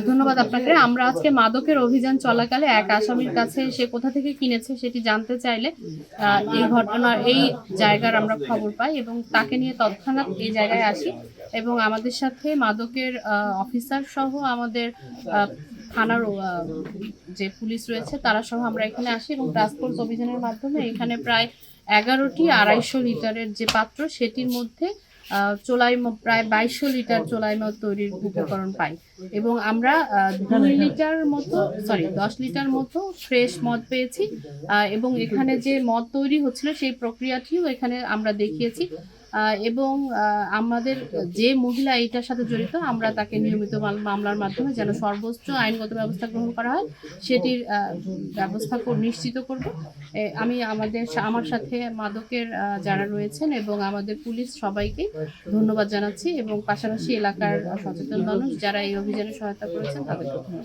ধন্যবাদ আপনাকে। আমরা আজকে মাদকের অভিযান চলাকালে এক আসামির কাছে সে কোথা থেকে কিনেছে সেটি জানতে চাইলে এই ঘটনার এই জায়গার আমরা খবর পাই এবং তাকে নিয়ে তৎক্ষণাৎ এই জায়গায় আসি এবং আমাদের সাথে মাদকের অফিসার সহ আমাদের থানার যে পুলিশ রয়েছে তারা সহ আমরা এখানে আসি এবং টাস্ক ফোর্স অভিযানের মাধ্যমে এখানে প্রায় 11টি 250 লিটারের যে পাত্র সেটির মধ্যে চোলাই প্রায় 2200 লিটার চোলাই মদ তৈরির উপকরণ পাই এবং আমরা 10 লিটার মতো ফ্রেশ মদ পেয়েছি এবং এখানে যে মদ তৈরি হচ্ছিল সেই প্রক্রিয়াটিও এখানে আমরা দেখিয়েছি এবং আমাদের যে মহিলা এটার সাথে জড়িত আমরা তাকে নিয়মিত মামলার মাধ্যমে যেন সর্বোচ্চ আইনগত ব্যবস্থা গ্রহণ করা হয় সেটির ব্যবস্থা নিশ্চিত করব। আমি আমার সাথে মাদকের যারা রয়েছেন এবং আমাদের পুলিশ সবাইকে ধন্যবাদ জানাচ্ছি এবং পাশাপাশি এলাকার সচেতন মানুষ যারা এই অভিযানে সহায়তা করেছেন তাদেরকে ধন্যবাদ।